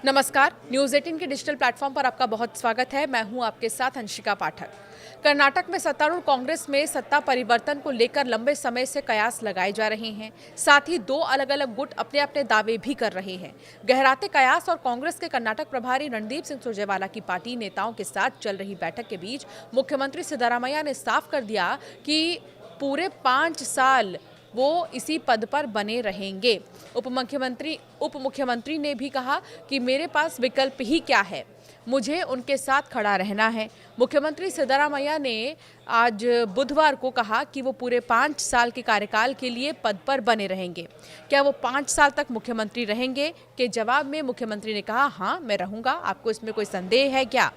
नमस्कार, न्यूज़ 18 के digital platform पर आपका बहुत स्वागत है। मैं हूं आपके साथ अंशिका पाठक। कर्नाटक में सत्तारूढ़ कांग्रेस में सत्ता परिवर्तन को लेकर लंबे समय से कयास लगाए जा रहे हैं। साथ ही दो अलग अलग गुट अपने अपने दावे भी कर रहे हैं। गहराते कयास और कांग्रेस के कर्नाटक प्रभारी रणदीप सिंह सुरजेवाला की पार्टी नेताओं के साथ चल रही बैठक के बीच मुख्यमंत्री सिद्धरामैया ने साफ कर दिया कि पूरे 5 साल वो इसी पद पर बने रहेंगे। उप मुख्यमंत्री ने भी कहा कि मेरे पास विकल्प ही क्या है, मुझे उनके साथ खड़ा रहना है। मुख्यमंत्री सिद्धरामैया ने आज बुधवार को कहा कि वो पूरे 5 साल के कार्यकाल के लिए पद पर बने रहेंगे। क्या वो 5 साल तक मुख्यमंत्री रहेंगे? के जवाब में मुख्यमंत्री ने कहा, हाँ मैं रहूंगा, आपको इसमें कोई संदेह है क्या?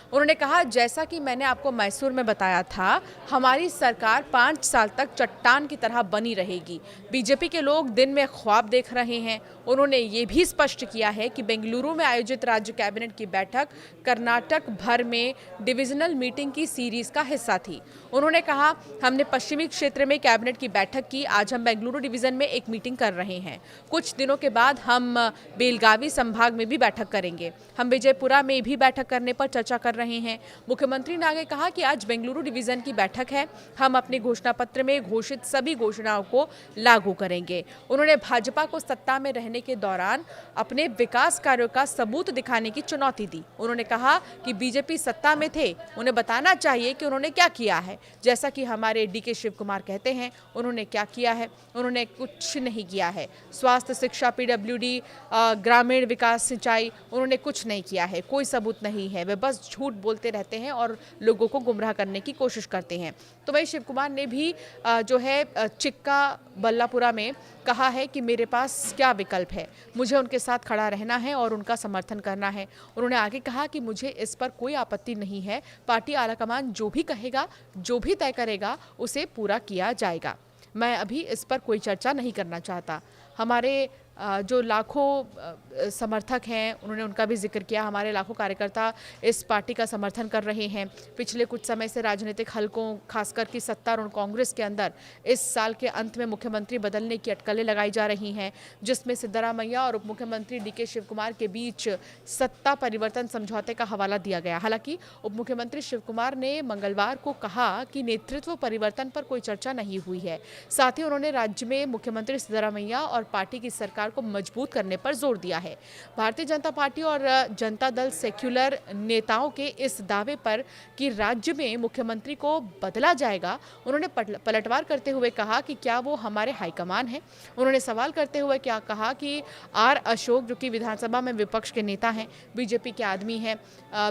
उन्होंने कहा, जैसा कि मैंने आपको मैसूर में बताया था, हमारी सरकार 5 साल तक चट्टान की तरह बनी रहेगी। बीजेपी के लोग दिन में ख्वाब देख रहे हैं। उन्होंने ये भी स्पष्ट किया है कि बेंगलुरु में आयोजित राज्य कैबिनेट की बैठक कर्नाटक भर में डिविजनल मीटिंग की सीरीज का हिस्सा थी। उन्होंने कहा, हमने पश्चिमी क्षेत्र में कैबिनेट की बैठक की, आज हम बेंगलुरु डिवीजन में एक मीटिंग कर रहे हैं। कुछ दिनों के बाद हम बेलगावी संभाग में भी बैठक करेंगे। हम विजयपुरा में भी बैठक करने पर चर्चा कर रहे हैं। मुख्यमंत्री ने आगे कहा कि आज बेंगलुरु डिवीजन की बैठक है, हम अपने घोषणा पत्र में घोषित सभी घोषणाओं को लागू करेंगे। उन्होंने भाजपा को सत्ता में रहने के दौरान अपने विकास कार्यों का सबूत दिखाने की चुनौती दी। उन्होंने कहा कि बीजेपी सत्ता में थे, उन्हें बताना चाहिए कि उन्होंने क्या किया है। जैसा कि हमारे डीके शिव कुमार कहते हैं, उन्होंने क्या किया है? उन्होंने कुछ नहीं किया है। स्वास्थ्य, शिक्षा, पीडब्ल्यूडी, ग्रामीण विकास, सिंचाई, उन्होंने कुछ नहीं किया है। कोई सबूत नहीं है। वे बस झूठ बोलते रहते हैं और लोगों को गुमराह करने की कोशिश करते हैं। तो वही शिव कुमार ने भी जो है चिक्का बल्लापुरा में कहा है कि मेरे पास क्या विकल्प है, मुझे उनके साथ खड़ा रहना है और उनका समर्थन करना है। उन्होंने आगे कहा कि मुझे इस पर कोई आपत्ति नहीं है, पार्टी आलाकमान जो भी कहेगा, जो भी तय करेगा, उसे पूरा किया जाएगा। मैं अभी इस पर कोई चर्चा नहीं करना चाहता। हमारे जो लाखों समर्थक हैं, उन्होंने उनका भी जिक्र किया। हमारे लाखों कार्यकर्ता इस पार्टी का समर्थन कर रहे हैं। पिछले कुछ समय से राजनीतिक हलकों, खासकर कि सत्तारूढ़ कांग्रेस के अंदर इस साल के अंत में मुख्यमंत्री बदलने की अटकलें लगाई जा रही हैं, जिसमें सिद्धरामैया और उप मुख्यमंत्री डीके शिव कुमार के बीच सत्ता परिवर्तन समझौते का हवाला दिया गया। हालांकि उप मुख्यमंत्री शिव कुमार ने मंगलवार को कहा कि नेतृत्व परिवर्तन पर कोई चर्चा नहीं हुई है। साथ ही उन्होंने राज्य में मुख्यमंत्री सिद्धरामैया और पार्टी की सरकार को मजबूत करने पर जोर दिया है। भारतीय जनता पार्टी और जनता दल सेक्युलर नेताओं के इस दावे पर कि राज्य में मुख्यमंत्री को बदला जाएगा, उन्होंने पलटवार करते हुए कहा कि क्या वो हमारे हाईकमान हैं। उन्होंने सवाल करते हुए क्या कहा कि आर अशोक, जो कि विधानसभा में विपक्ष के नेता हैं, बीजेपी के आदमी हैं,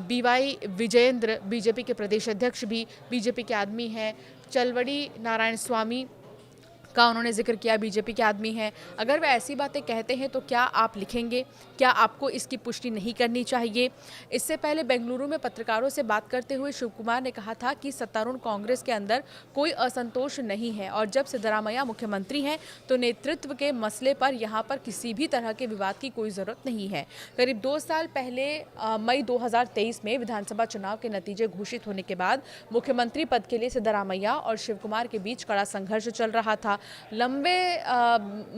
बीवाई विजयेंद्र बीजेपी के प्रदेश अध्यक्ष भी बीजेपी के आदमी हैं, चलवड़ी नारायण स्वामी का उन्होंने जिक्र किया, बीजेपी के आदमी हैं। अगर वे ऐसी बातें कहते हैं तो क्या आप लिखेंगे? क्या आपको इसकी पुष्टि नहीं करनी चाहिए? इससे पहले बेंगलुरु में पत्रकारों से बात करते हुए शिव कुमार ने कहा था कि सत्तारूढ़ कांग्रेस के अंदर कोई असंतोष नहीं है और जब सिद्धरामैया मुख्यमंत्री हैं तो नेतृत्व के मसले पर यहाँ पर किसी भी तरह के विवाद की कोई ज़रूरत नहीं है। करीब 2 साल पहले मई 2023 में विधानसभा चुनाव के नतीजे घोषित होने के बाद मुख्यमंत्री पद के लिए सिद्धरामैया और शिव कुमार के बीच कड़ा संघर्ष चल रहा था। लंबे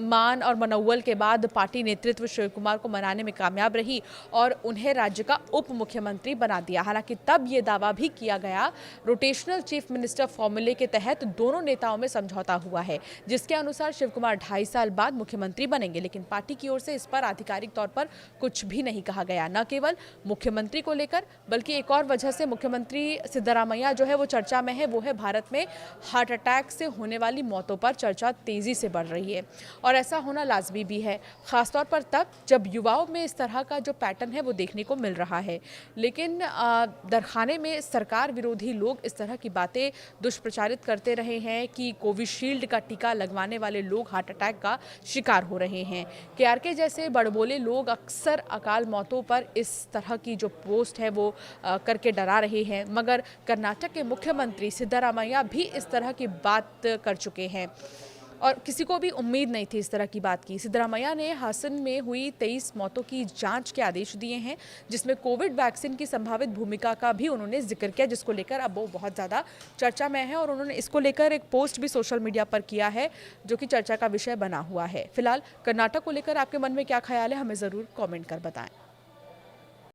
मान और मनौवल के बाद पार्टी नेतृत्व शिव कुमार को मनाने में कामयाब रही और उन्हें राज्य का उप मुख्यमंत्री बना दिया। हालांकि तब ये दावा भी किया गया, रोटेशनल चीफ मिनिस्टर फॉर्मूले के तहत दोनों नेताओं में समझौता हुआ है, जिसके अनुसार शिव कुमार 2.5 साल बाद मुख्यमंत्री बनेंगे। लेकिन पार्टी की ओर से इस पर आधिकारिक तौर पर कुछ भी नहीं कहा गया, न केवल मुख्यमंत्री को लेकर बल्कि एक और वजह से मुख्यमंत्री सिद्धरामैया जो है वो चर्चा में है, वो है भारत में हार्ट अटैक से होने वाली मौतों पर चर्चा तेजी से बढ़ रही है और ऐसा होना लाजमी भी है, खासतौर पर तब जब युवाओं में इस तरह का जो पैटर्न है वो देखने को मिल रहा है। लेकिन दरखाने में सरकार विरोधी लोग इस तरह की बातें दुष्प्रचारित करते रहे हैं कि कोविशील्ड का टीका लगवाने वाले लोग हार्ट अटैक का शिकार हो रहे हैं। केआरके जैसे बड़बोले लोग अक्सर अकाल मौतों पर इस तरह की जो पोस्ट है वो करके डरा रहे हैं, मगर कर्नाटक के मुख्यमंत्री सिद्धरामैया भी इस तरह की बात कर चुके हैं और किसी को भी उम्मीद नहीं थी इस तरह की बात की। सिद्धरामैया ने हासन में हुई 23 मौतों की जांच के आदेश दिए हैं, जिसमें कोविड वैक्सीन की संभावित भूमिका का भी उन्होंने जिक्र किया, जिसको लेकर अब वो बहुत ज़्यादा चर्चा में है और उन्होंने इसको लेकर एक पोस्ट भी सोशल मीडिया पर किया है जो कि चर्चा का विषय बना हुआ है। फिलहाल कर्नाटक को लेकर आपके मन में क्या ख्याल है, हमें ज़रूर कॉमेंट कर बताएं।